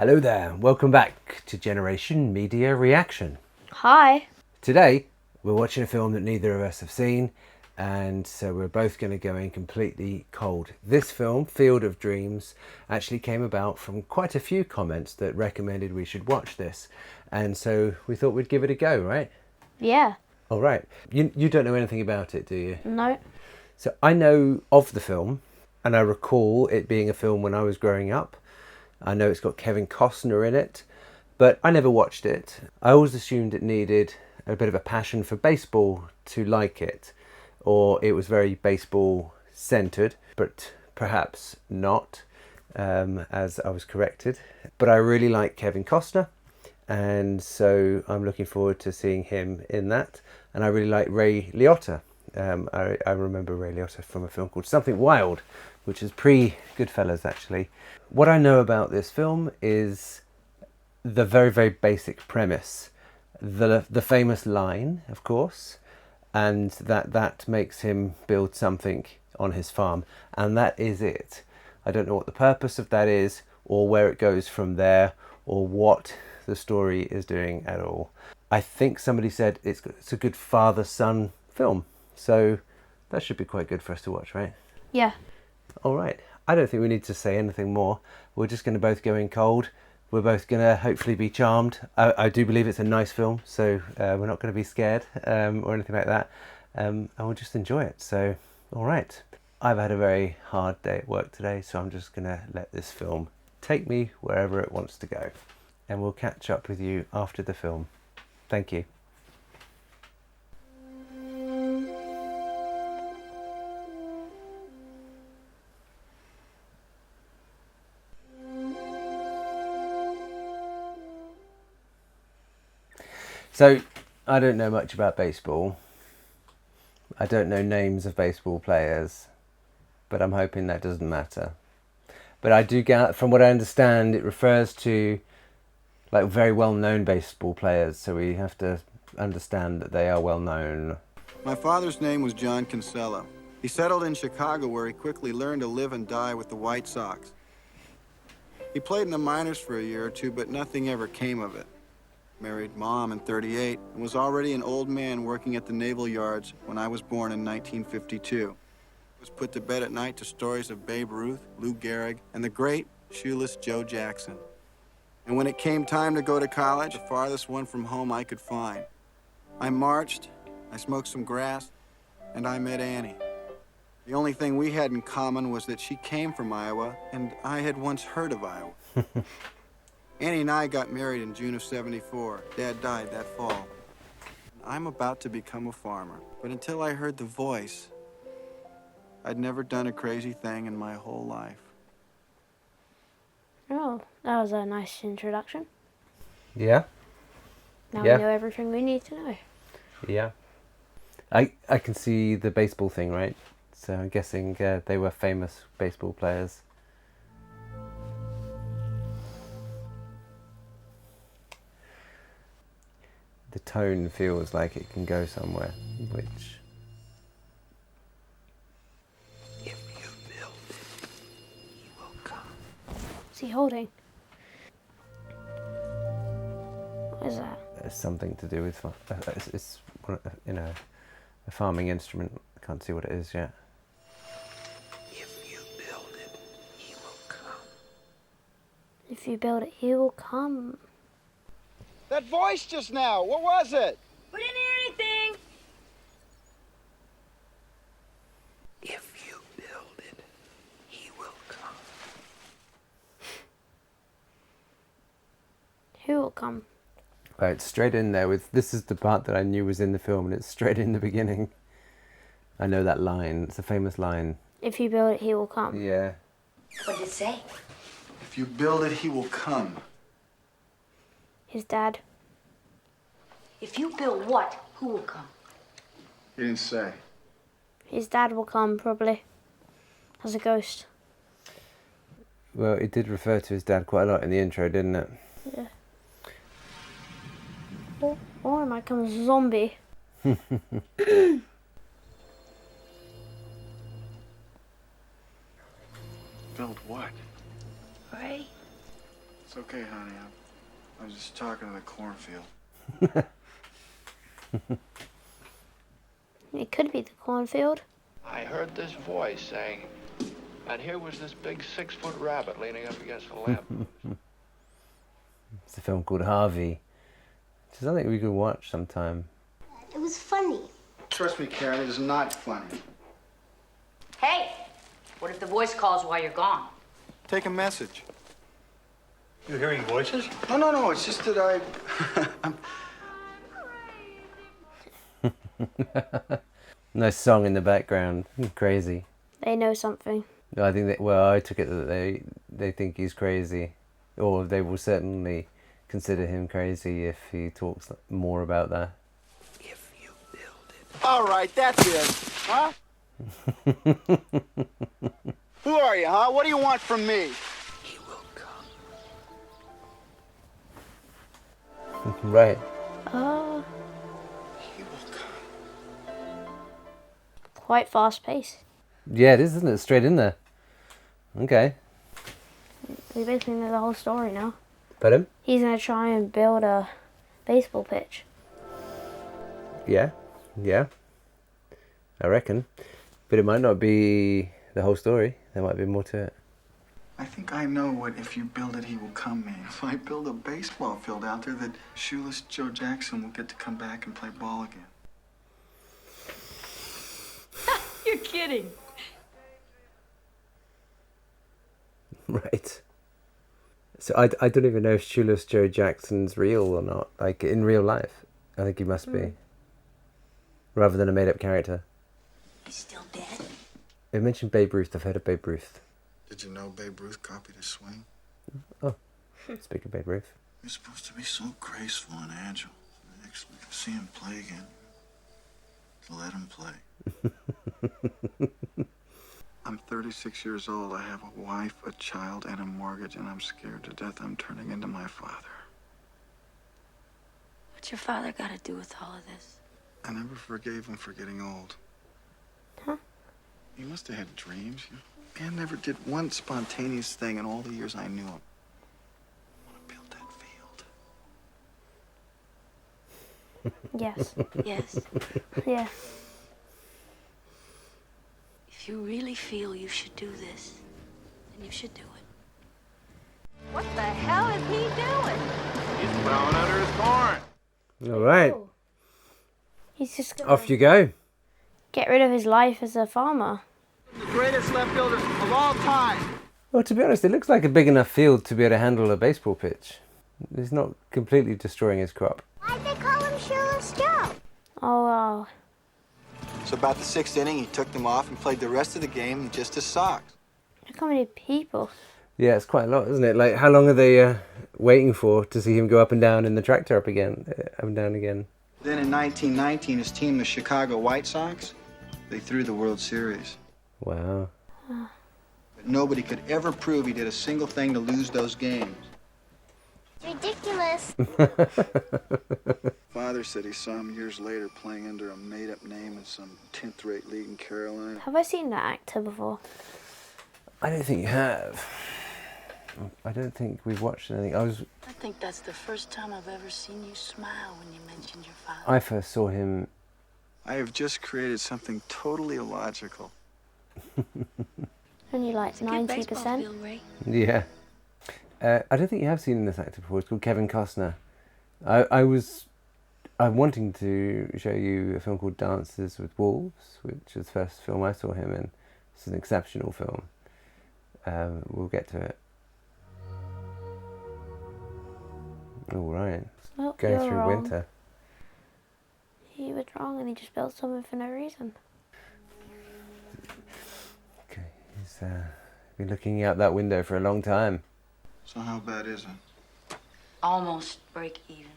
Hello there, welcome back to Generation Media Reaction. Hi. Today we're watching a film that neither of us have seen, and so we're both going to go in completely cold. This film, Field of Dreams, actually came about from quite a few comments that recommended we should watch this, and so we thought we'd give it a go, right? Yeah. All right. You don't know anything about it, do you? No. So I know of the film, and I recall it being a film when I was growing up. I know it's got Kevin Costner in it, but I never watched it. I always assumed it needed a bit of a passion for baseball to like it, or it was very baseball centered, but perhaps not, as I was corrected. But I really like Kevin Costner, and so I'm looking forward to seeing him in that. And I really like Ray Liotta. I remember Ray Liotta from a film called Something Wild, which is pre-Goodfellas actually. What I know about this film is the very, very basic premise. The famous line, of course, and that makes him build something on his farm. And that is it. I don't know what the purpose of that is, or where it goes from there, or what the story is doing at all. I think somebody said it's a good father-son film. So that should be quite good for us to watch, right? Yeah. All right. I don't think we need to say anything more. We're just going to both go in cold. We're both going to hopefully be charmed. I do believe it's a nice film, so we're not going to be scared or anything like that. And we'll just enjoy it. So, all right. I've had a very hard day at work today, so I'm just going to let this film take me wherever it wants to go. And we'll catch up with you after the film. Thank you. So, I don't know much about baseball. I don't know names of baseball players, but I'm hoping that doesn't matter. But I do get, from what I understand, it refers to like very well-known baseball players, so we have to understand that they are well-known. My father's name was John Kinsella. He settled in Chicago, where he quickly learned to live and die with the White Sox. He played in the minors for a year or two, but nothing ever came of it. Married Mom in '38 and was already an old man working at the Naval Yards when I was born in 1952. Was put to bed at night to stories of Babe Ruth, Lou Gehrig, and the great shoeless Joe Jackson. And when it came time to go to college, the farthest one from home I could find. I marched, I smoked some grass, and I met Annie. The only thing we had in common was that she came from Iowa, and I had once heard of Iowa. Annie and I got married in June of '74. Dad died that fall. I'm about to become a farmer, but until I heard the voice, I'd never done a crazy thing in my whole life. Oh, that was a nice introduction. Yeah? Now Yeah. we know everything we need to know. Yeah. I can see the baseball thing, right? So I'm guessing they were famous baseball players. The tone feels like it can go somewhere, which... If you build it, he will come. What's he holding? What is that? It's something to do with... It's a farming instrument. I can't see what it is yet. If you build it, he will come. If you build it, he will come. That voice just now, what was it? We didn't hear anything. If you build it, he will come. Who will come? Right, it's straight in there with... This is the part that I knew was in the film, and it's straight in the beginning. I know that line. It's a famous line. If you build it, he will come. Yeah. What did it say? If you build it, he will come. His dad. If you build what, who will come? He didn't say. His dad will come, probably. As a ghost. Well, it did refer to his dad quite a lot in the intro, didn't it? Yeah. Or it might come as a zombie. Build what? Ray? It's okay, honey. I was just talking to the cornfield. It could be the cornfield. I heard this voice saying, and here was this big 6-foot rabbit leaning up against a lamp. It's a film called Harvey. It's something we could watch sometime. It was funny. Trust me, Karen, it is not funny. Hey, what if the voice calls while you're gone? Take a message. You hearing voices? No, it's just that I'm... Nice song in the background. Crazy. They know something. I think that, well, I took it that they think he's crazy. Or they will certainly consider him crazy if he talks more about that. If you build it, All right, that's it. Huh? Who are you, huh? What do you want from me? he will come. Right. He will come. Quite fast paced. Yeah, it is, isn't it? Straight in there. Okay. We basically know the whole story now. Pardon? He's gonna try and build a baseball pitch. Yeah. I reckon. But it might not be the whole story. There might be more to it. I think I know what "if you build it, he will come" means. If I build a baseball field out there, that shoeless Joe Jackson will get to come back and play ball again. You're kidding. Right. So I don't even know if Shoeless Joe Jackson's real or not. Like, in real life. I think he must be. Rather than a made-up character. He's still dead? They mentioned Babe Ruth. I've heard of Babe Ruth. Did you know Babe Ruth copied his swing? Oh, speak of Babe Ruth. You're supposed to be so graceful and agile. Actually, see him play again. So let him play. I'm 36 years old. I have a wife, a child, and a mortgage, and I'm scared to death I'm turning into my father. What's your father got to do with all of this? I never forgave him for getting old. Huh? He must have had dreams. Man never did one spontaneous thing in all the years I knew him. I want to build that field. Yes. Yes. Yeah. If you really feel you should do this, then you should do it. What the hell is he doing? He's plowing under his corn. All right. He's just gonna Off you go. get rid of his life as a farmer. The greatest left fielder of all time. Well, to be honest, it looks like a big enough field to be able to handle a baseball pitch. He's not completely destroying his crop. Why'd they call him Shoeless Joe? Oh, wow. So about the 6th inning, he took them off and played the rest of the game just as socks. Look how many people. Yeah, it's quite a lot, isn't it? Like, how long are they waiting for to see him go up and down in the tractor up and down again? Then in 1919, his team, the Chicago White Sox, they threw the World Series. Wow. But nobody could ever prove he did a single thing to lose those games. Ridiculous. Father said he saw him years later playing under a made-up name in some 10th-rate league in Carolina. Have I seen that actor before? I don't think you have. I don't think we've watched anything. I think that's the first time I've ever seen you smile when you mentioned your father. I first saw him. I have just created something totally illogical. Only like It's a good baseball 90%. field, Ray. Yeah. I don't think you have seen this actor before. It's called Kevin Costner. I'm wanting to show you a film called Dances with Wolves, which is the first film I saw him in. It's an exceptional film. We'll get to it. All right. Well, Going you're through wrong. winter. He was wrong and he just built something for no reason. Okay, he's been looking out that window for a long time. So how bad is it? Almost break even.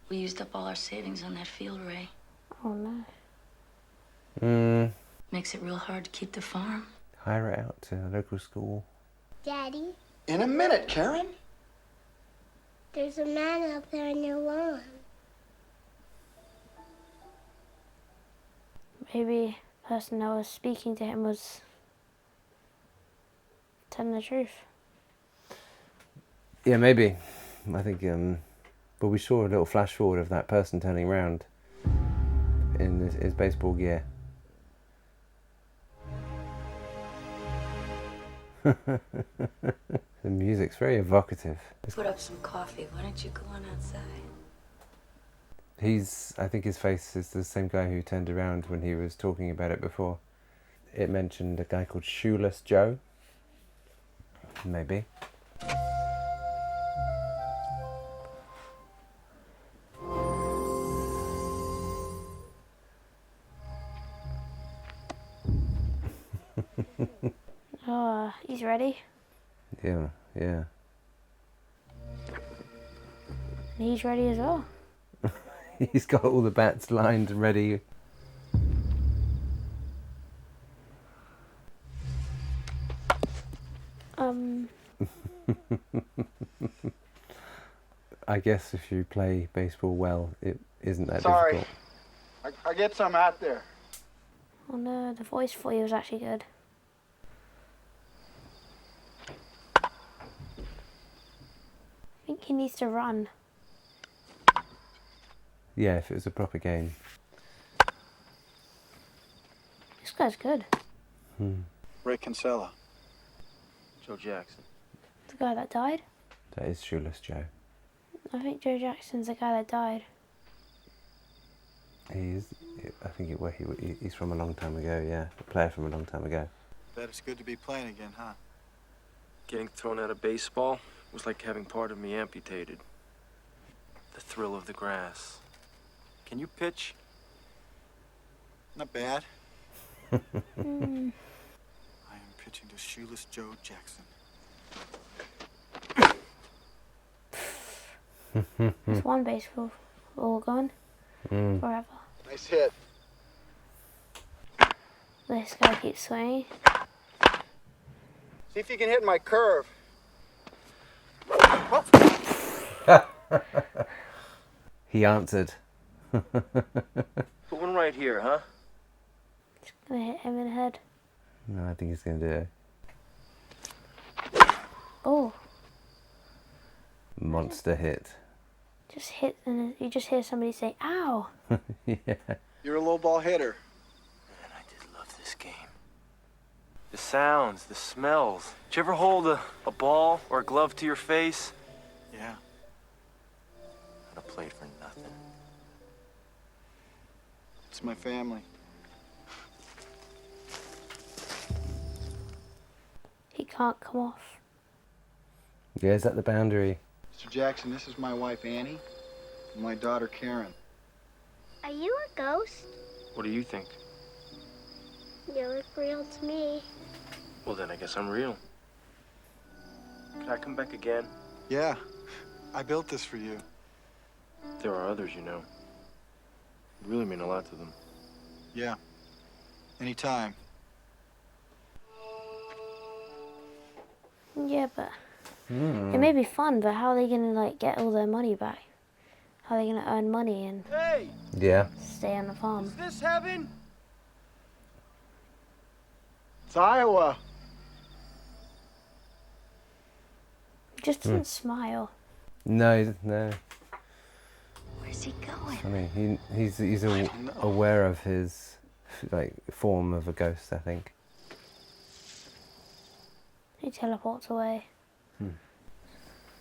We used up all our savings on that field, Ray. Oh no. Makes it real hard to keep the farm. Hire it out to a local school. Daddy, In a minute, Karen. there's a man out there on your lawn. Maybe the person that was speaking to him was telling the truth. Yeah, maybe. I think, but we saw a little flash forward of that person turning around in his baseball gear. The music's very evocative. Put up some coffee. Why don't you go on outside? I think his face is the same guy who turned around when he was talking about it before. It mentioned a guy called Shoeless Joe. Maybe. Oh, he's ready. Yeah. And he's ready as well. He's got all the bats lined and ready. I guess if you play baseball well, it isn't that difficult. I get some out there. Oh no, the voice for you was actually good. I think he needs to run. Yeah, if it was a proper game. This guy's good. Ray Kinsella. Joe Jackson. The guy that died? That is Shoeless Joe. I think Joe Jackson's the guy that died. He's from a long time ago, yeah. A player from a long time ago. Bet it's good to be playing again, huh? Getting thrown out of baseball was like having part of me amputated. The thrill of the grass. Can you pitch? Not bad. I am pitching to Shoeless Joe Jackson. There's one baseball all gone. Forever. Nice hit. This guy keeps swinging. See if you can hit my curve. He answered. Put one right here, huh? Just gonna hit him in the head. No, I think he's going to do it. Oh, Monster hit. just hit and you just hear somebody say, ow! Yeah. You're a low ball hitter. Man, I did love this game. The sounds, the smells. Did you ever hold a ball or a glove to your face? Yeah. I'd have played for nothing. It's my family. He can't come off. Yeah, is that the boundary? Mr. Jackson, this is my wife Annie and my daughter Karen. Are you a ghost? What do you think? You look real to me. Well, then I guess I'm real. Can I come back again? Yeah, I built this for you. There are others, you know. You really mean a lot to them. Yeah, anytime. Yeah, but it may be fun, but how are they gonna like get all their money back? How are they gonna earn money and Hey! Yeah. stay on the farm? Is this heaven? It's Iowa. He just doesn't smile. No. Where's he going? I mean, he's aware of his form of a ghost, I think. He teleports away.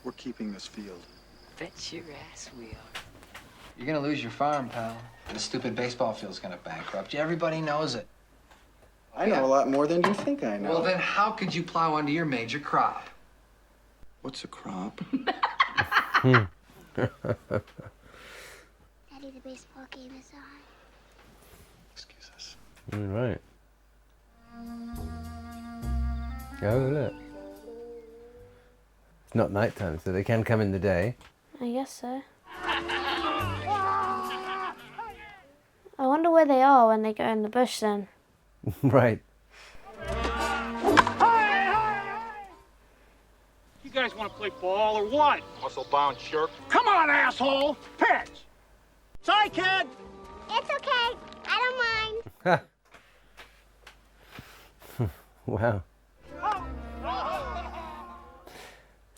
We're keeping this field. Bet your ass we are. You're gonna lose your farm, pal. The stupid baseball field's gonna bankrupt you. Everybody knows it. I know a lot more than you think I know. Well, then how could you plow under your major crop? What's a crop? Daddy, the baseball game is on. Excuse us. All right. Oh, look. It's not nighttime, so they can come in the day. I guess so. I wonder where they are when they go in the bush then. Right. You guys want to play ball or what? Muscle-bound jerk. Come on, asshole! Pitch! Sorry, kid! It's okay. I don't mind. Wow.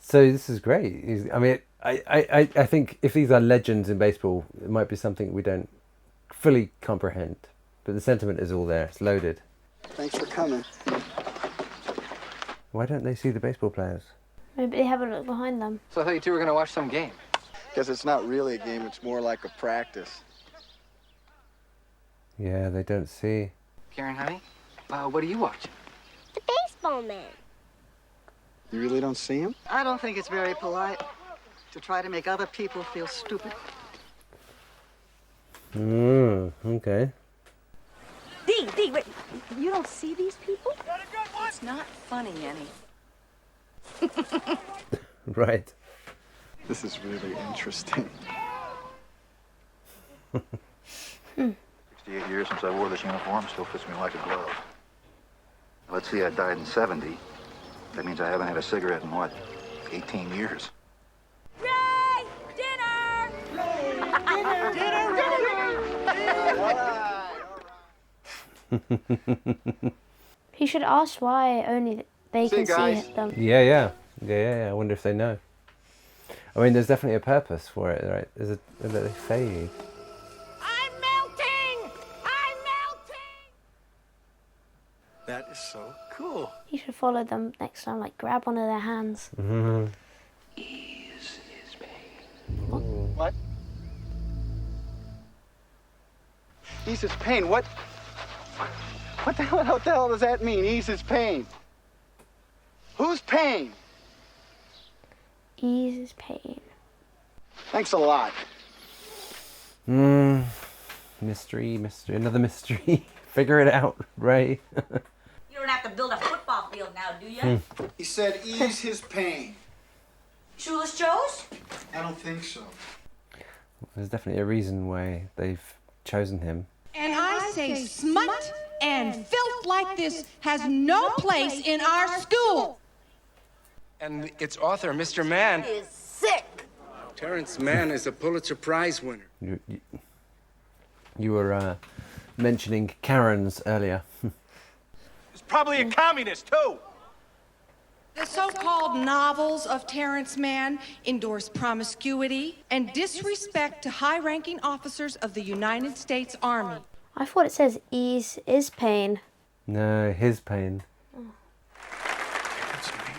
So this is great. I mean, I think if these are legends in baseball, it might be something we don't fully comprehend. But the sentiment is all there. It's loaded. Thanks for coming. Why don't they see the baseball players? Maybe they have a look behind them. So I thought you two were going to watch some game. Guess it's not really a game, it's more like a practice. Yeah, they don't see. Karen, honey, what are you watching? The baseball man. You really don't see him? I don't think it's very polite to try to make other people feel stupid. Okay. Dee, wait, you don't see these people? It's not funny, Annie. Right. This is really interesting. 68 years since I wore this uniform, still fits me like a glove. Let's see, I died in 70. That means I haven't had a cigarette in, what, 18 years? Ray! Dinner! He should ask why only they can see them. Yeah. I wonder if they know. I mean, there's definitely a purpose for it, right? That they fade. I'm melting! I'm melting! That is so cool. He should follow them next time, like grab one of their hands. Ease his pain. What? Ease his pain? What the hell does that mean, ease his pain? Whose pain? Ease his pain. Thanks a lot. Mystery, another mystery. Figure it out, Ray. You don't have to build a football field now, do you? He said ease his pain. Shoeless Joe's? I don't think so. There's definitely a reason why they've chosen him. And I say smut and filth like this has no place in our school. And its author, Mr. Mann, Is sick. Terrence Mann, is a Pulitzer Prize winner. You were mentioning Karens earlier. He's probably a communist, too. The so-called novels of Terrence Mann endorse promiscuity and disrespect to high-ranking officers of the United States Army. I thought it says ease is pain. No, his pain. That's me.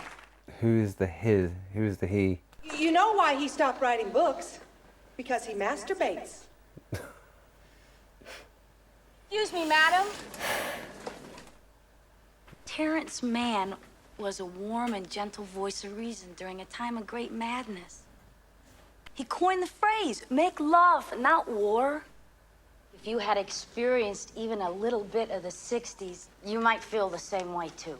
Who is the his? Who is the he? You know why he stopped writing books? Because he masturbates. Excuse me, madam. Terrence Mann was a warm and gentle voice of reason during a time of great madness. He coined the phrase, make love, not war. If you had experienced even a little bit of the 60s, you might feel the same way, too.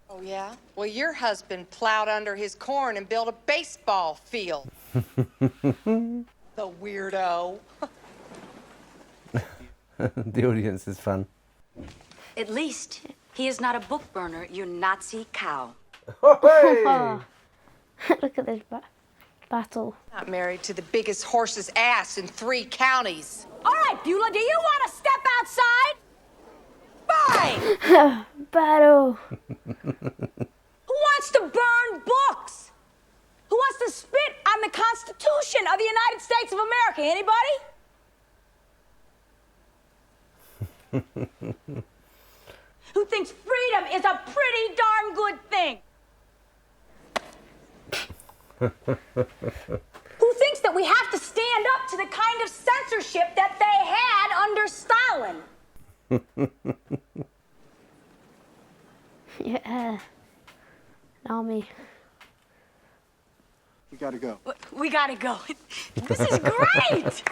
Oh, yeah? Well, your husband plowed under his corn and built a baseball field. The weirdo. The audience is fun. At least, he is not a book burner, you Nazi cow. Look at this battle. Not married to the biggest horse's ass in 3 counties. All right, Beulah, do you want to step outside? Fine! Battle. Who wants to burn books? Who wants to spit on the Constitution of the United States of America? Anybody? Who thinks freedom is a pretty darn good thing? Who thinks that we have to stand up to the kind of censorship that they had under Stalin? Yeah. Army. We gotta go. We gotta go. This is great!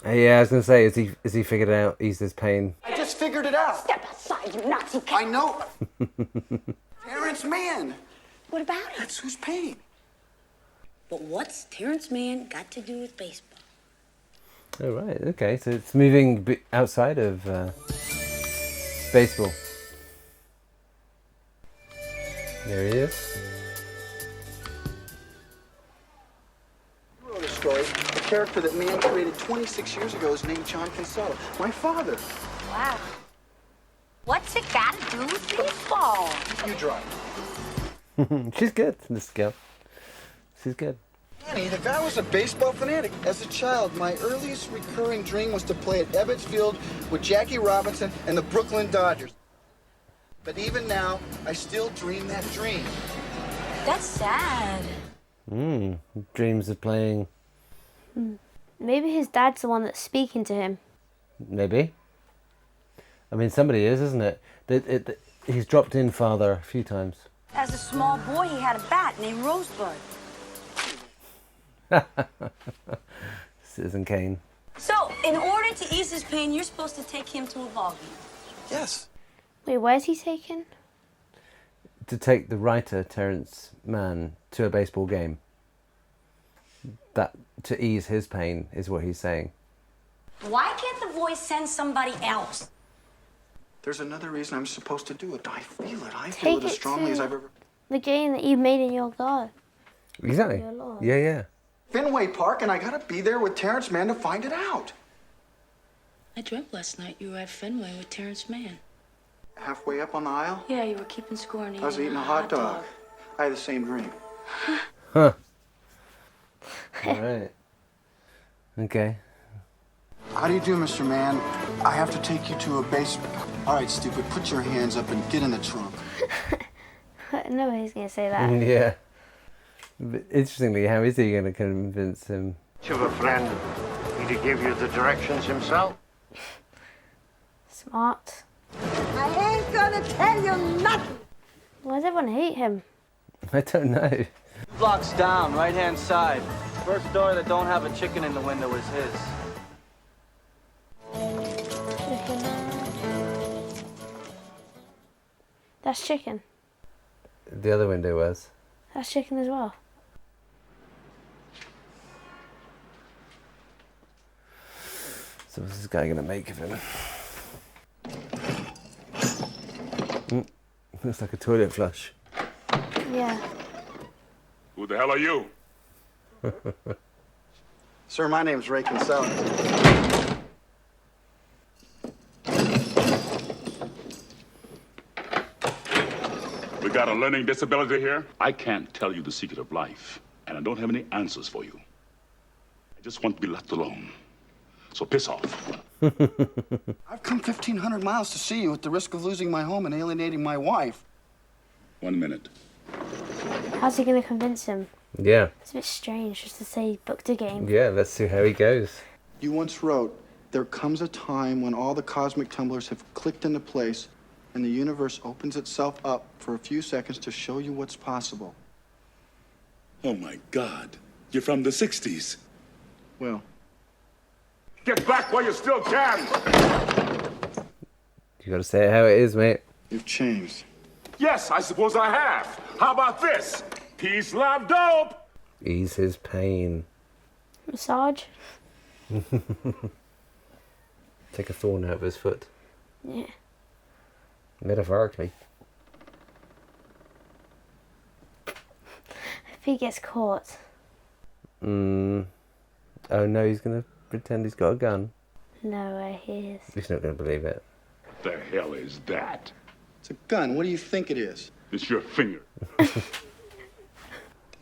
Yeah, I was gonna say, is he figured out ease his pain? I just figured it out. Step aside, you Nazi cow. I know. Terrence Mann. What about it? That's whose pain. But what's Terrence Mann got to do with baseball? Oh, right, okay, so it's moving outside of baseball. There he is. I wrote a story. The character that Mann created 26 years ago is named John Kinsella, my father. Wow. What's it got to do with baseball? You drive. She's good, this girl. She's good. Danny, the guy was a baseball fanatic. As a child, my earliest recurring dream was to play at Ebbets Field with Jackie Robinson and the Brooklyn Dodgers. But even now, I still dream that dream. That's sad. Dreams of playing. Maybe his dad's the one that's speaking to him. Maybe. I mean, somebody is, isn't it? He's dropped in father a few times. As a small boy, he had a bat named Rosebud. Citizen Kane. So, in order to ease his pain, you're supposed to take him to a ball game. Yes. Wait, where's he taken? To take the writer, Terrence Mann, to a baseball game. That, to ease his pain, is what he's saying. Why can't the voice send somebody else? There's another reason I'm supposed to do it. I feel it. I Take feel it as it strongly as to I've ever... the game that you made in your garden. Exactly. Your lawn. Yeah. Fenway Park, and I gotta be there with Terrence Mann to find it out. I dreamt last night you were at Fenway with Terrence Mann. Halfway up on the aisle, Yeah, you were keeping score and I was eating a hot dog. I had the same dream. Huh. Alright. Okay. How do you do, Mr. Mann? I have to take you to a base... All right, stupid, put your hands up and get in the trunk. Nobody's going to say that. Yeah. But interestingly, how is he going to convince him? You have a friend. Did he give you the directions himself? Smart. I ain't gonna tell you nothing. Why does everyone hate him? I don't know. Blocks down, right-hand side. First door that don't have a chicken in the window is his. Chicken. That's chicken. The other window was. That's chicken as well. So what's this guy going to make of him? Looks like a toilet flush. Yeah. Who the hell are you? Sir, my name's Ray Kinsella. We got a learning disability here? I can't tell you the secret of life, and I don't have any answers for you. I just want to be left alone. So piss off. I've come 1,500 miles to see you at the risk of losing my home and alienating my wife. 1 minute. How's he going to convince him? Yeah. It's a bit strange just to say he booked a game. Yeah, let's see how he goes. You once wrote, there comes a time when all the cosmic tumblers have clicked into place and the universe opens itself up for a few seconds to show you what's possible. Oh my God. You're from the 60s. Well, get back while you still can. You got to say it how it is, mate. You've changed. Yes, I suppose I have. How about this? Peace, love, dope. Ease his pain. Massage? Take a thorn out of his foot. Yeah. Metaphorically. If he gets caught. Oh no, he's going to pretend he's got a gun. No way he is. He's not going to believe it. What the hell is that? It's a gun. What do you think it is? It's your finger.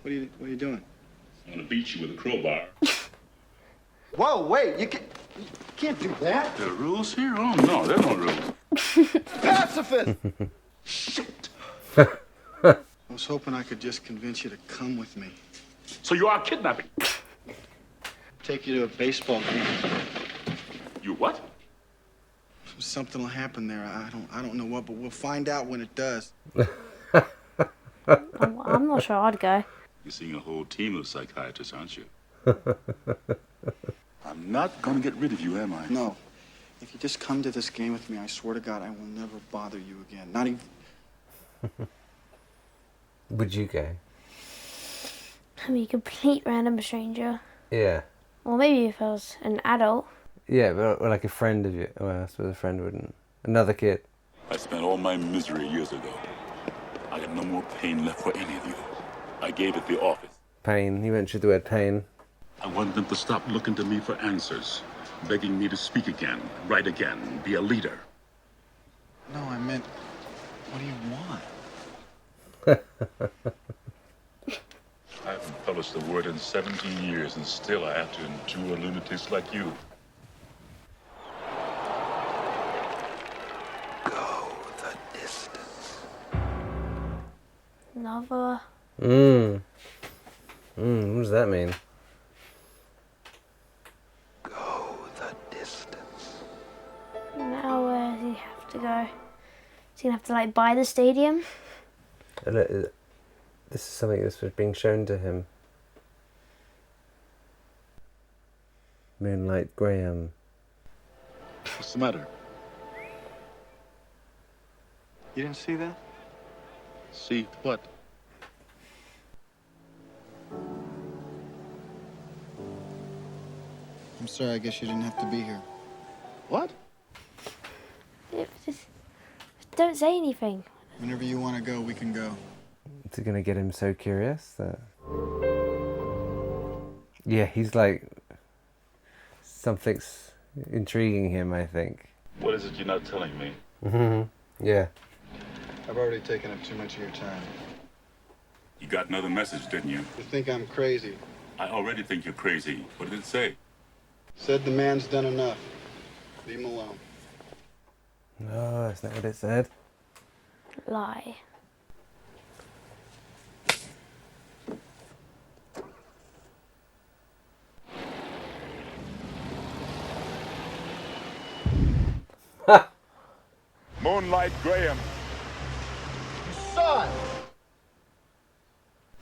What are you doing? I'm gonna beat you with a crowbar. Whoa, wait, you can't do that. There are rules here? Oh no, there's no rules. Pacifist! Shit! I was hoping I could just convince you to come with me. So you are kidnapping? Take you to a baseball game. You what? Something will happen there. I don't know what, but we'll find out when it does. I'm not sure I'd go. You're seeing a whole team of psychiatrists, aren't you? I'm not gonna get rid of you, am I? No. If you just come to this game with me, I swear to God, I will never bother you again. Not even... Would you go? I mean, a complete random stranger. Yeah. Or maybe if I was an adult. Yeah, but like a friend of you. Well, I suppose a friend wouldn't. Another kid. I spent all my misery years ago. I got no more pain left for any of you. I gave it the office. Pain. You mentioned the word pain. I want them to stop looking to me for answers, begging me to speak again, write again, be a leader. No, I meant, what do you want? I haven't published a word in 17 years, and still I have to endure lunatics like you. Go the distance. Another. What does that mean? Go the distance. Now where does he have to go? Is he gonna have to like buy the stadium? This is something that's being shown to him. Moonlight Graham. What's the matter? You didn't see that? See what? I'm sorry, I guess you didn't have to be here. What? Just don't say anything. Whenever you want to go, we can go. Is it going to get him so curious that... Yeah, he's like... Something's intriguing him, I think. What is it you're not telling me? Yeah. I've already taken up too much of your time. You got another message, didn't you? You think I'm crazy? I already think you're crazy. What did it say? Said the man's done enough. Leave him alone. No, that's not what it said. Lie. Moonlight Graham. Son!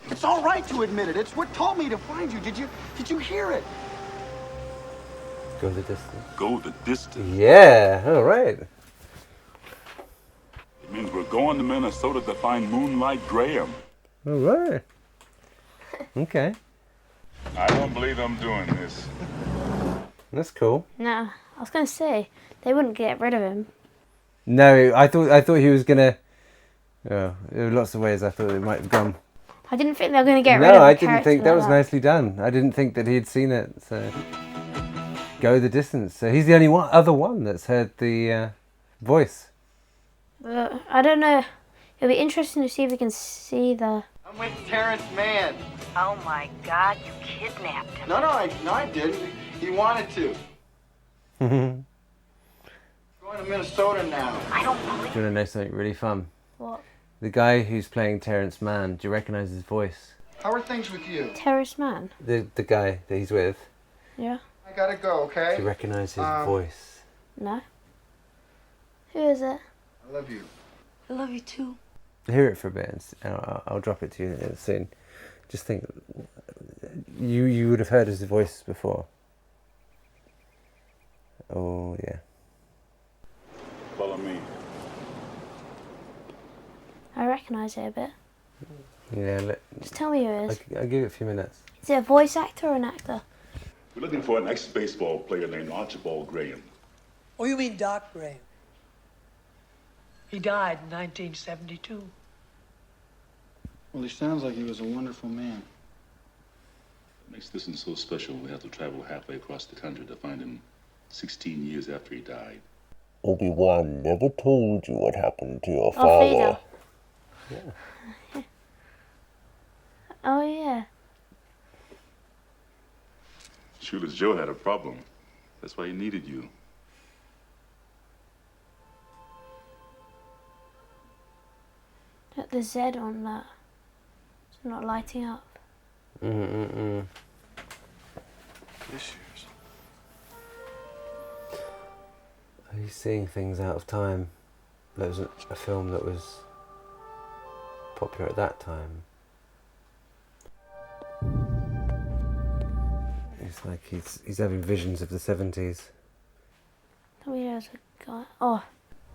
It's all right to admit it. It's what told me to find you. Did you hear it? Go the distance. Go the distance. Yeah, all right. It means we're going to Minnesota to find Moonlight Graham. All right. Okay. I don't believe I'm doing this. That's cool. No, I was gonna say they wouldn't get rid of him. No, I thought he was gonna... Oh, there were lots of ways I thought it might have gone. I didn't think they were gonna get rid of No, a I didn't character think that like was nicely done. I didn't think that he'd seen it, so... Go the distance. So he's the only other one that's heard the voice. I don't know. It'll be interesting to see if we can see the... I'm with Terrence Mann. Oh my God, you kidnapped him. No, I didn't. He wanted to. Going to Minnesota now. I don't believe... Do you want to know something really fun? What? The guy who's playing Terrence Mann, do you recognise his voice? How are things with you? Terrence Mann? The guy that he's with. Yeah. I gotta go, okay? Do you recognise his voice? No. Who is it? I love you. I love you too. Hear it for a bit and I'll drop it to you soon. Just think, you would have heard his voice before. Oh, yeah. Follow me. I recognise it a bit. Yeah, Just tell me who it is. I'll give it a few minutes. Is it a voice actor or an actor? We're looking for an ex-baseball player named Archibald Graham. Oh, you mean Doc Graham? He died in 1972. Well, he sounds like he was a wonderful man. What makes this one so special, we have to travel halfway across the country to find him 16 years after he died. Obi-Wan never told you what happened to your father. Yeah. Oh, yeah. Shoeless Joe had a problem. That's why he needed you. Look, the Z on that. It's not lighting up. Issues. Are you seeing things out of time? That was a film that was popular at that time. It's like he's having visions of the 70s. Oh, yeah, there's a guy. Oh.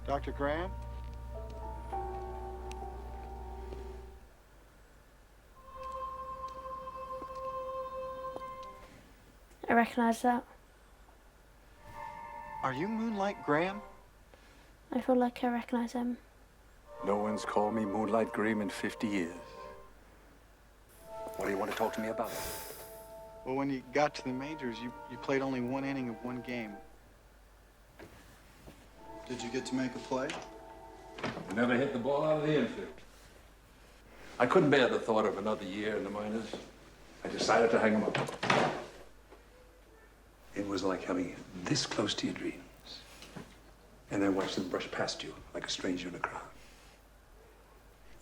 Dr. Graham? I recognise that. Are you Moonlight Graham? I feel like I recognise him. No one's called me Moonlight Graham in 50 years. What do you want to talk to me about? Well, when you got to the majors, you played only one inning of one game. Did you get to make a play? We never hit the ball out of the infield. I couldn't bear the thought of another year in the minors. I decided to hang him up. It was like having this close to your dreams, and then watch them brush past you like a stranger in a crowd.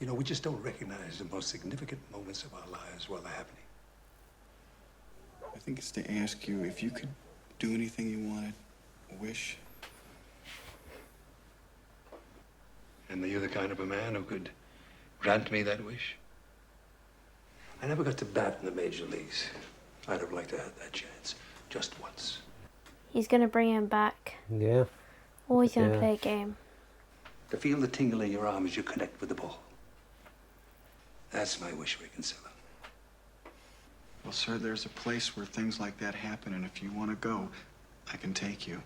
You know, we just don't recognize the most significant moments of our lives while they're happening. I think it's to ask you if you could do anything you wanted, wish. And are you the kind of a man who could grant me that wish? I never got to bat in the major leagues. I'd have liked to have that chance, just once. He's going to bring him back. Yeah. Or he's going to play a game. To feel the tingle in your arm as you connect with the ball. That's my wish, Reconcile. Well, sir, there's a place where things like that happen, and if you want to go, I can take you.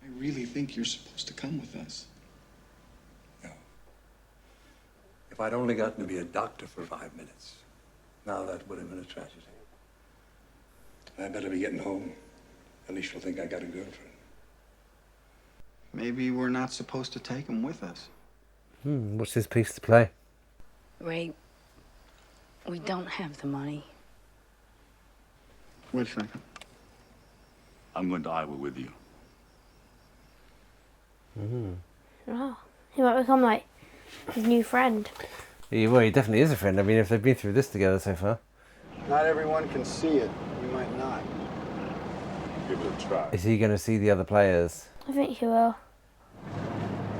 I really think you're supposed to come with us. No. If I'd only gotten to be a doctor for 5 minutes, now that would have been a tragedy. I better be getting home. At least you'll think I got a girlfriend. Maybe we're not supposed to take him with us. What's his piece to play? Ray, we don't have the money. Wait a second. I'm going to Iowa with you. Oh, he might become like his new friend. Well, he definitely is a friend. I mean, if they've been through this together so far. Not everyone can see it. You might not. Give it a try. Is he going to see the other players? I think he will.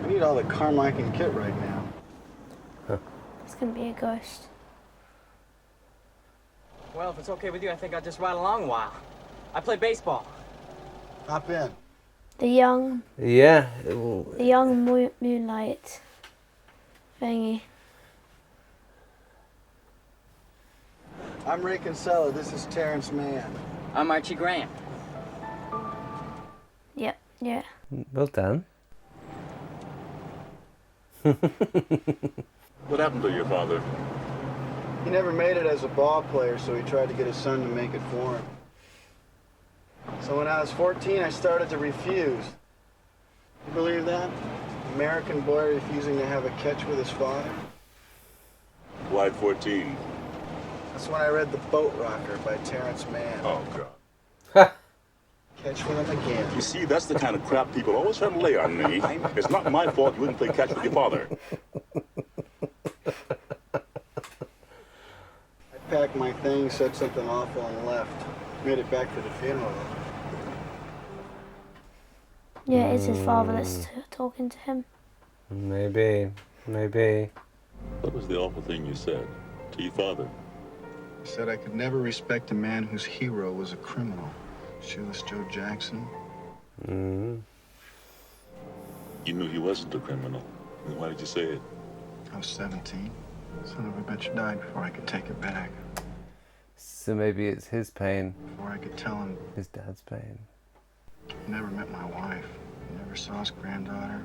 I need all the karma I can get right now. It's going to be a ghost. Well, if it's okay with you, I think I'll just ride along a while. I play baseball. Hop in. The young... Yeah. The young moonlight thingy. I'm Ray Kinsella. This is Terrence Mann. I'm Archie Graham. Yep, yeah. Well done. What happened to your father? He never made it as a ball player, so he tried to get his son to make it for him. So when I was 14, I started to refuse. You believe that? American boy refusing to have a catch with his father? Why at 14? That's when I read The Boat Rocker by Terrence Mann. Oh, God. Catch with him again. You see, that's the kind of crap people always try to lay on me. It's not my fault you didn't play catch with your father. I packed my things, said something awful, and left. Made it back to the funeral. Yeah, it's his father that's talking to him. Maybe. What was the awful thing you said to your father? I said I could never respect a man whose hero was a criminal. Shoeless Joe Jackson. Mm. You knew he wasn't a criminal. Then why did you say it? I was 17. Son of a bitch died before I could take it back. So maybe it's his pain. Before I could tell him. His dad's pain. He never met my wife. He never saw his granddaughter.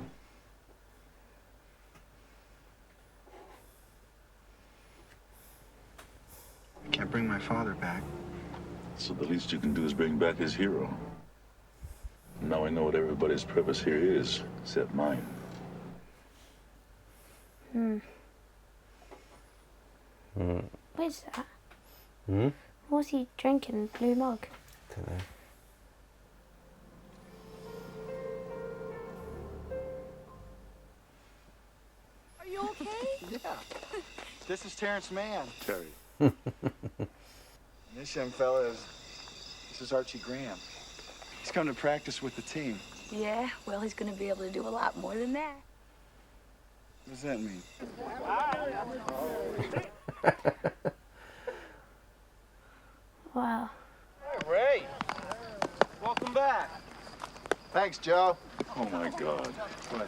I can't bring my father back. So the least you can do is bring back his hero. Now I know what everybody's purpose here is, except mine. Where's that? What's he drinking? Blue mug? Don't know. Are you okay? Yeah. This is Terrence Mann. Terry. This young fella this is Archie Graham. He's come to practice with the team. Yeah, well, he's gonna be able to do a lot more than that. What does that mean? Wow. Hey, Ray. Welcome back. Thanks, Joe. Oh, my God. What?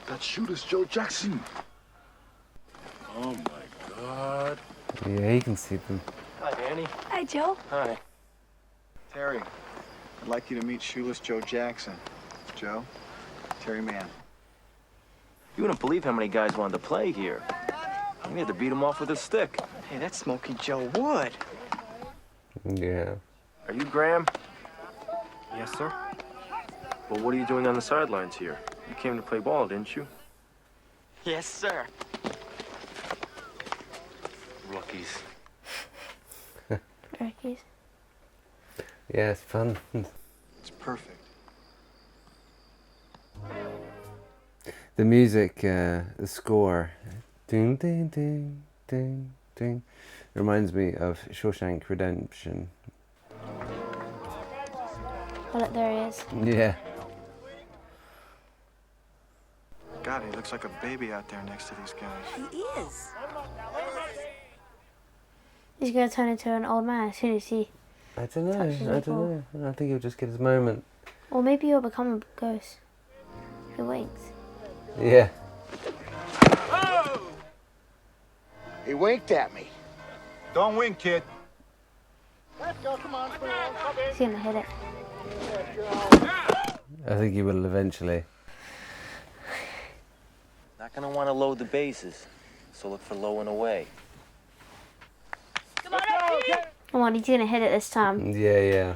That shooter's Joe Jackson. Oh, my God. Yeah, he can see them. Hi, Danny. Hi, Joe. Hi. Terry, I'd like you to meet Shoeless Joe Jackson. Joe, Terry Mann. You wouldn't believe how many guys wanted to play here. We had to beat him off with a stick. Hey, that's Smoky Joe Wood. Yeah. Are you Graham? Yes, sir. Well, what are you doing on the sidelines here? You came to play ball, didn't you? Yes, sir. Rockies. Rockies. Yeah, it's fun. It's perfect. The music, the score, ding ding ding ding ding, reminds me of Shawshank Redemption. Oh, look, there he is. Yeah. God, he looks like a baby out there next to these guys. He is. He's going to turn into an old man as soon as he... I don't know. I think he'll just get his moment. Or maybe he'll become a ghost. He winks. Yeah. Oh! He winked at me. Don't wink, kid. Let's go, come on, He's going to hit it. I think he will eventually. Not gonna want to load the bases, so look for low and away. Come on, he's going to hit it this time. Yeah.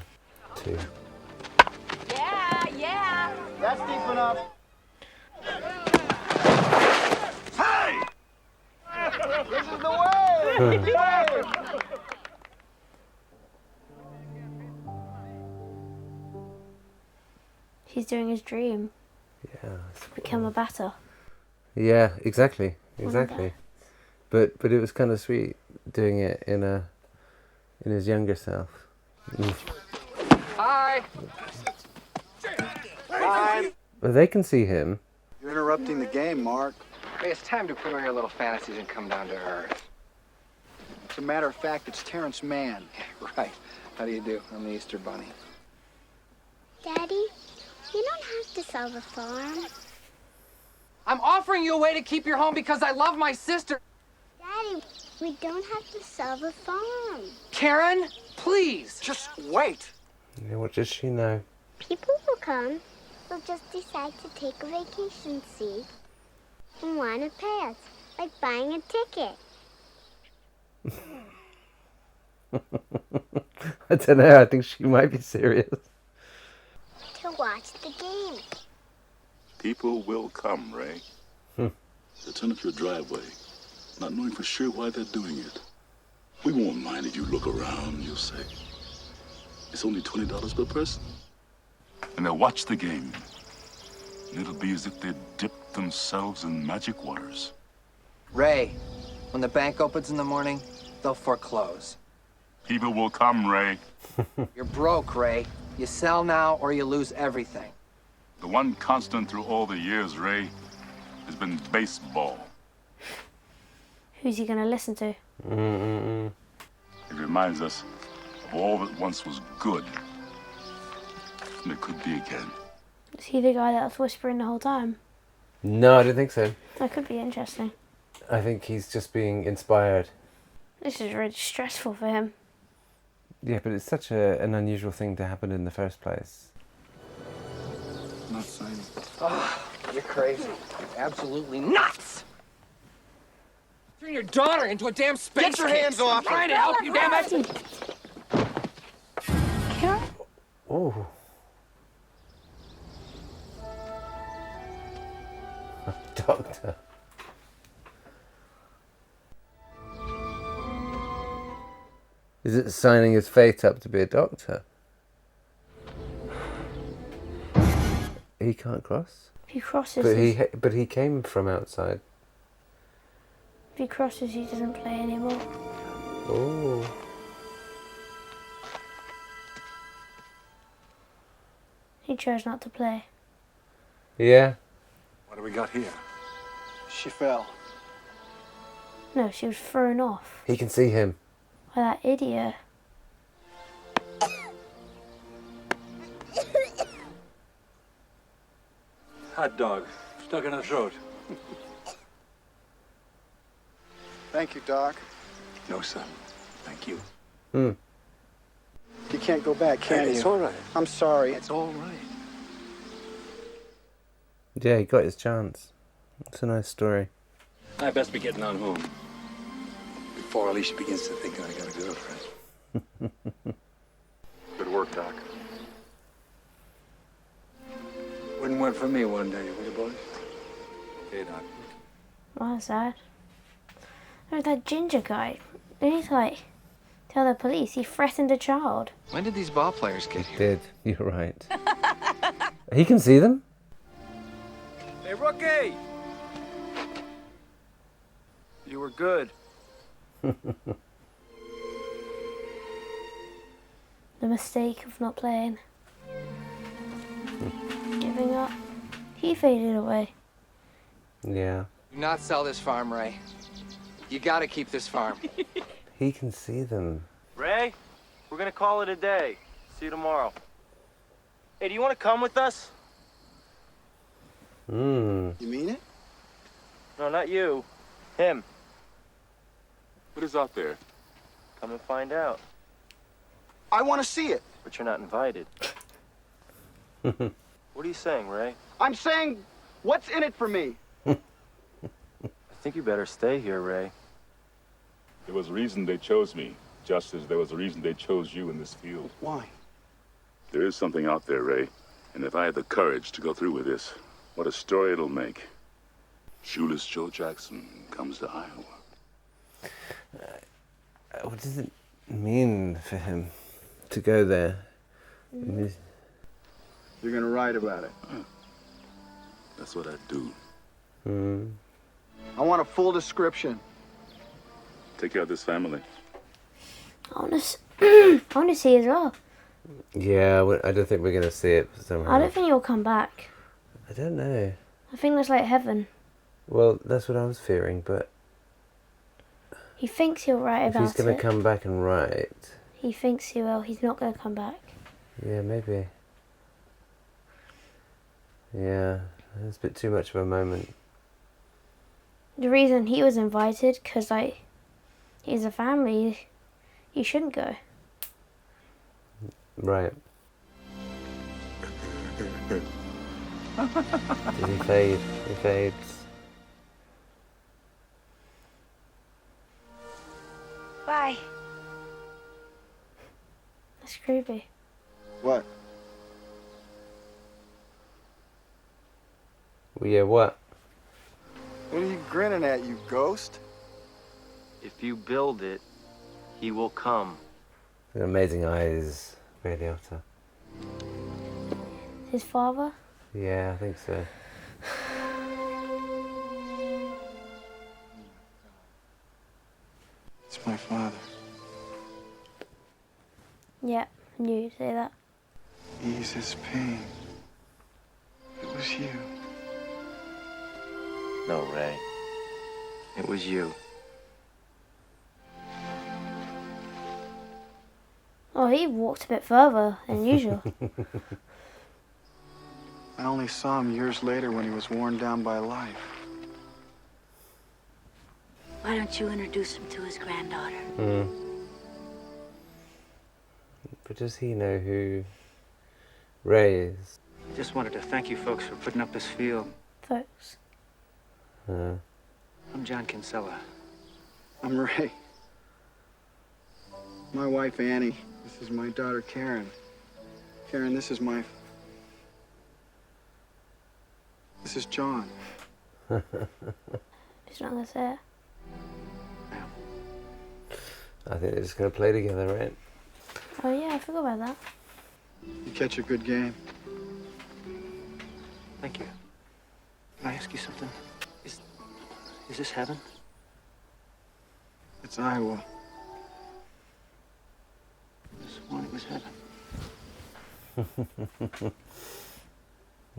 2. Yeah. That's deep enough. Hey! This is the way! He's doing his dream. Yeah. Become a batter. Yeah, exactly. But it was kind of sweet doing it in his younger self. Hi! Hi! But they can see him. You're interrupting the game, Mark. Hey, it's time to put away your little fantasies and come down to earth. As a matter of fact, it's Terrence Mann. Right. How do you do? I'm the Easter Bunny. Daddy, you don't have to sell the farm. I'm offering you a way to keep your home because I love my sister. Daddy, we don't have to sell the farm. Karen, please. Just wait. Yeah, what does she know? People will come. They'll just decide to take a vacation, see? And want to pay us, like buying a ticket. I don't know, I think she might be serious. To watch the game. People will come, Ray. They'll turn up your driveway, not knowing for sure why they're doing it. We won't mind if you look around, you'll say. It's only $20 per person. And they'll watch the game. And it'll be as if they'd dipped themselves in magic waters. Ray, when the bank opens in the morning, they'll foreclose. People will come, Ray. You're broke, Ray. You sell now or you lose everything. The one constant through all the years, Ray, has been baseball. Who's he going to listen to? It reminds us of all that once was good. And it could be again. Is he the guy that was whispering the whole time? No, I don't think so. That could be interesting. I think he's just being inspired. This is really stressful for him. Yeah, but it's such an unusual thing to happen in the first place. Not signing. Oh, you're crazy. You're absolutely nuts! Turn your daughter into a damn space Get your case. hands off her. I'm trying to help you, damn it! Karen? Oh. Doctor. Is it signing his fate up to be a doctor? He can't cross. If he crosses, But he came from outside. if he crosses, he doesn't play anymore. Oh. He chose not to play. Yeah. What do we got here? She fell. No, she was thrown off He can see him. by that idiot. Hot dog. Stuck in her throat. Thank you, Doc. No, son. Thank you. You can't go back, can you? It's all right. I'm sorry. It's all right. Yeah, he got his chance. It's a nice story. I best be getting on home before Alicia begins to think I got a girlfriend. Good work, Doc. Wouldn't work for me one day, will you, boys? Okay, Doc. Why is that? Oh, that ginger guy. They need to, like, tell the police he threatened a child. When did these ball players get here? Did. You're right. He can see them? Hey, rookie! You were good. The mistake of not playing. Giving up. He faded away. Yeah. Do not sell this farm, Ray. You gotta keep this farm. He can see them. Ray, we're gonna call it a day. See you tomorrow. Hey, do you want to come with us? Hmm. You mean it? No, not you. Him. What is out there? Come and find out. I want to see it. But you're not invited. What are you saying, Ray? I'm saying, what's in it for me? I think you better stay here, Ray. There was a reason they chose me, just as there was a reason they chose you in this field. Why? There is something out there, Ray. And if I had the courage to go through with this, what a story it'll make. Shoeless Joe Jackson comes to Iowa. What does it mean for him to go there? You're going to write about it. That's what I do. Hmm. I want a full description. Take care of this family. I want to see as well. Yeah, I don't think we're going to see it somehow. I don't think he'll come back. I don't know. I think that's like heaven. Well, that's what I was fearing, but He thinks he'll write if about he's going it. to come back and write... He thinks he will. He's not going to come back. Yeah, maybe. Yeah, it's a bit too much of a moment. The reason he was invited, because, like, he's a family, he shouldn't go. Right. Did he fade? He fades. Bye. That's creepy. What? Well, yeah, what? What are you grinning at, you ghost? If you build it, he will come. Amazing eyes, Ray Liotta. His father? Yeah, I think so. It's my father. Yeah, I knew you'd say that. Ease his pain. It was you. No, Ray. It was you. Oh, he walked a bit further than usual. I only saw him years later when he was worn down by life. Why don't you introduce him to his granddaughter? Hmm. But does he know who Ray is? I just wanted to thank you folks for putting up this field. Folks. I'm John Kinsella. I'm Ray. My wife, Annie. This is my daughter, Karen. Karen, this is my... This is John. He's not going to say it. I think they're just going to play together, right? Oh yeah, I forgot about that. You catch a good game. Thank you. Can I ask you something? Is this heaven? It's Iowa. I sworn it was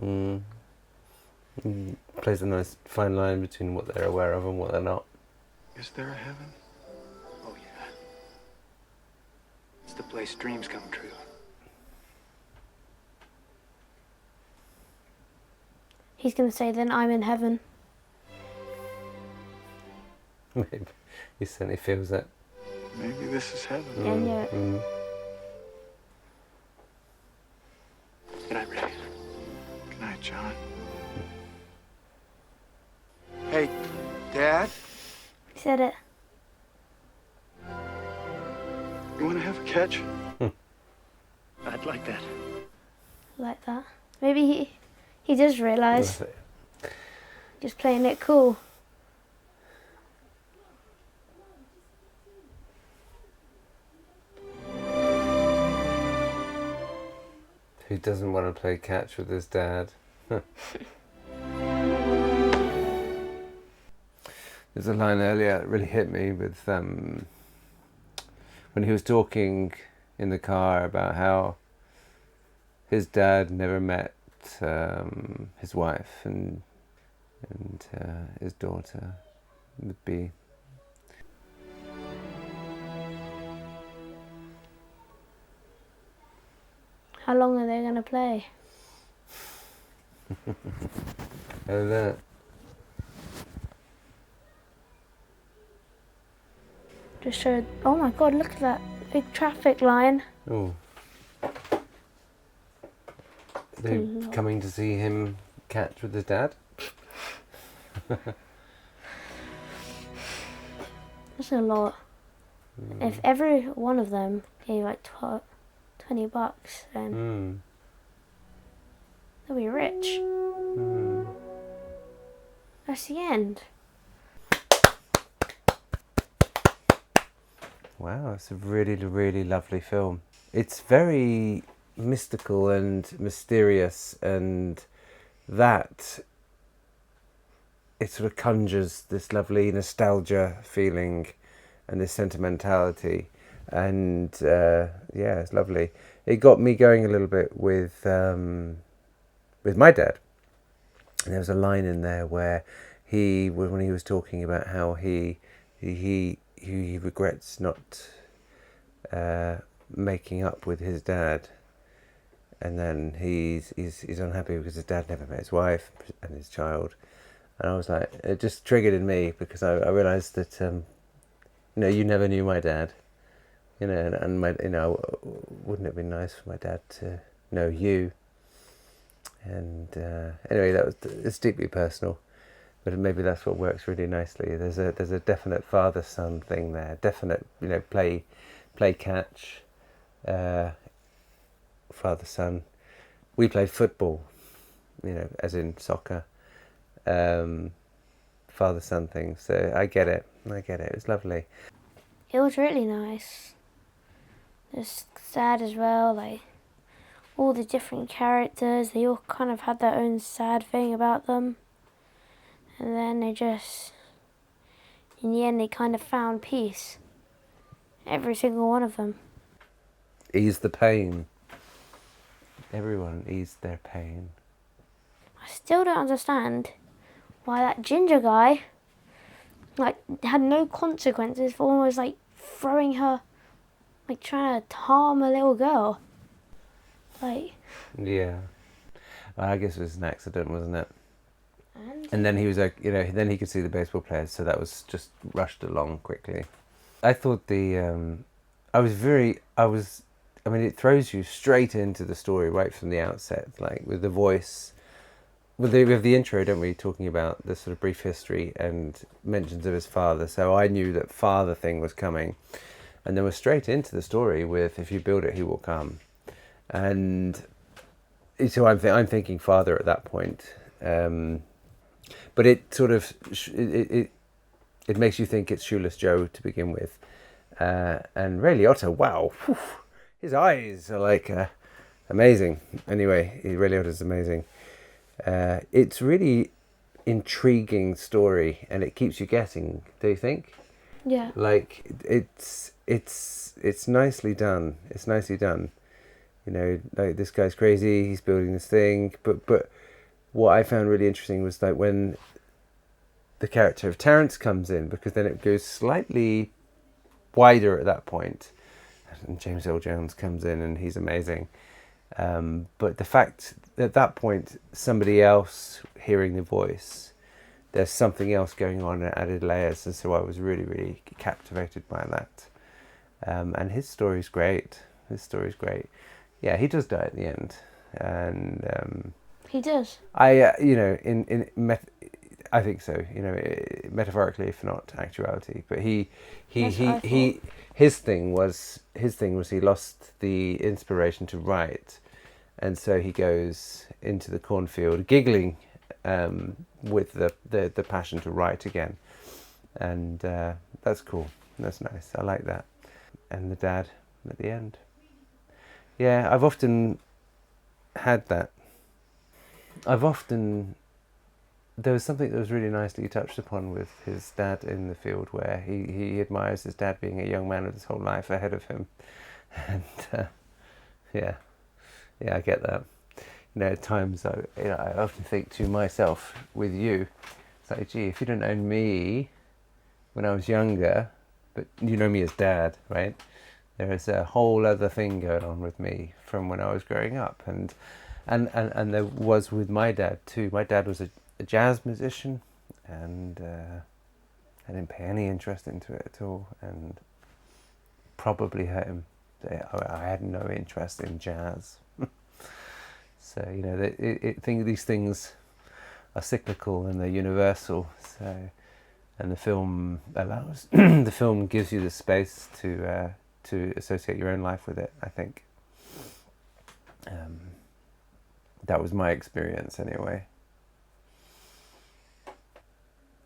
heaven. Plays a nice fine line between what they're aware of and what they're not. Is there a heaven? Oh, yeah. It's the place dreams come true. He's going to say, then I'm in heaven. Maybe. He certainly feels it. Maybe this is heaven. Yeah, I knew it. Good night, Ray. Good night, John. Hey, Dad? He said it. You want to have a catch? I'd like that. Like that. Maybe he just realised. Just playing it cool. Who doesn't want to play catch with his dad? There's a line earlier that really hit me with when he was talking in the car about how his dad never met his wife and his daughter would be. How long are they going to play? Oh, that. Just showed. Oh my God! Look at that big traffic line. Oh. They're coming to see him catch with his dad? That's a lot. If every one of them gave like $20, then they'll be rich. That's the end. Wow, it's a really, really lovely film. It's very mystical and mysterious, and that it sort of conjures this lovely nostalgia feeling and this sentimentality, and yeah, it's lovely. It got me going a little bit with my dad. And there was a line in there where when he was talking about how he regrets not making up with his dad, and then he's unhappy because his dad never met his wife and his child. And I was like, it just triggered in me because I realised that you never knew my dad, and my wouldn't it be nice for my dad to know you? And anyway, it's deeply personal. But maybe that's what works really nicely. There's a definite father-son thing there. Definite, play catch, father-son. We played football, as in soccer. Father-son thing. So I get it. It was lovely. It was really nice. It's sad as well. Like all the different characters, they all kind of had their own sad thing about them. And then in the end, they kind of found peace. Every single one of them. Ease the pain. Everyone eased their pain. I still don't understand why that ginger guy, had no consequences for almost, throwing her, trying to harm a little girl. Yeah. Well, I guess it was an accident, wasn't it? And then he was then he could see the baseball players, so that was just rushed along quickly. I thought it throws you straight into the story right from the outset, with the voice, with the intro, don't we, talking about the sort of brief history and mentions of his father. So I knew that father thing was coming, and then we're straight into the story with "If you build it, he will come," and so I'm thinking father at that point. But it sort of it makes you think it's Shoeless Joe to begin with, and Ray Liotta. Wow, his eyes are amazing. Anyway, Ray Liotta's amazing. It's really intriguing story, and it keeps you guessing. Do you think? Yeah. It's nicely done. It's nicely done. This guy's crazy. He's building this thing, but. What I found really interesting was when the character of Terence comes in, because then it goes slightly wider at that point, and James Earl Jones comes in and he's amazing. But the fact that at that point somebody else hearing the voice, there's something else going on and added layers, and so I was really, really captivated by that. And his story's great. Yeah, he does die at the end, and. He does. I think so. Metaphorically, if not actuality. But his thing was he lost the inspiration to write, and so he goes into the cornfield, giggling, with the passion to write again, and that's cool. That's nice. I like that. And the dad at the end. Yeah, I've often had that. There was something that was really nicely touched upon with his dad in the field, where he admires his dad being a young man with his whole life ahead of him. And yeah, I get that. At times I often think to myself, with you, it's like, gee, if you'd have known me when I was younger, but you know me as Dad, right? There is a whole other thing going on with me from when I was growing up, and there was with my dad too. My dad was a jazz musician, and I didn't pay any interest into it at all, and probably hurt him. I had no interest in jazz. So these things are cyclical and they're universal. So, and the film allows the film gives you the space to associate your own life with it. I think that was my experience anyway.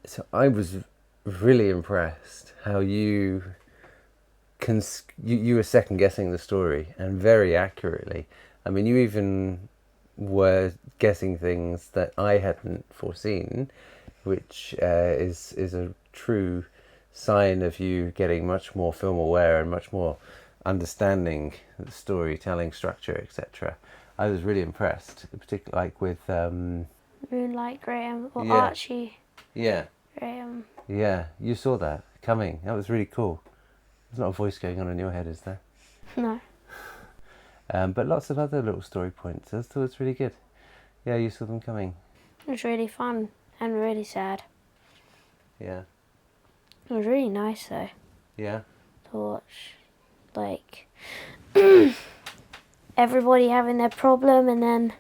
So I was really impressed how you were second guessing the story, and very accurately. I mean, you even were guessing things that I hadn't foreseen, which is a true sign of you getting much more film aware and much more understanding the storytelling structure, etc. I was really impressed, particularly like with Moonlight Graham or Yeah. Archie yeah, Graham. yeah. You saw that coming. That was really cool. There's not a voice going on in your head, is there? No. But lots of other little story points. I thought it's really good. Yeah, you saw them coming. It was really fun and really sad. Yeah. It was really nice though Yeah. to watch. Like everybody having their problem, and then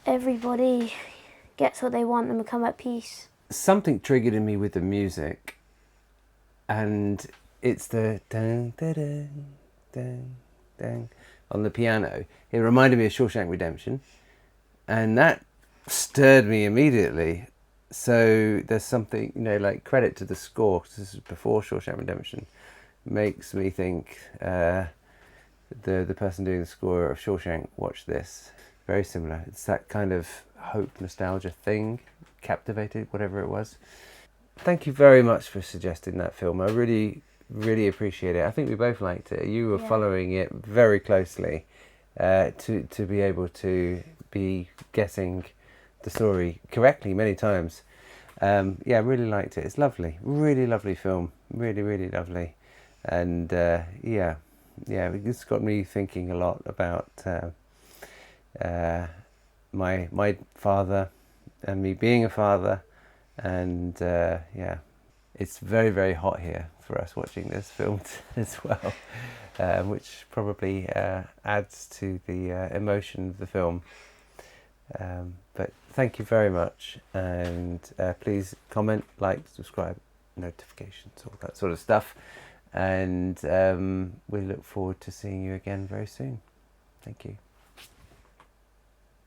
everybody gets what they want and become at peace. Something triggered in me with the music, and it's the dang dang dang dang on the piano. It reminded me of Shawshank Redemption, and that stirred me immediately. So there's something, like credit to the score, because this is before Shawshank Redemption, makes me think the person doing the score of Shawshank watched this. Very similar. It's that kind of hope, nostalgia thing, captivated, whatever it was. Thank you very much for suggesting that film. I really, really appreciate it. I think we both liked it. You were following it very closely to be able to be guessing the story correctly many times. Yeah, really liked it. It's lovely. Really lovely film. Really, really lovely. And yeah, it's got me thinking a lot about my father and me being a father. And yeah, it's very, very hot here for us watching this film as well, which probably adds to the emotion of the film. But thank you very much, and please comment, like, subscribe, notifications, all that sort of stuff, and we look forward to seeing you again very soon. Thank you.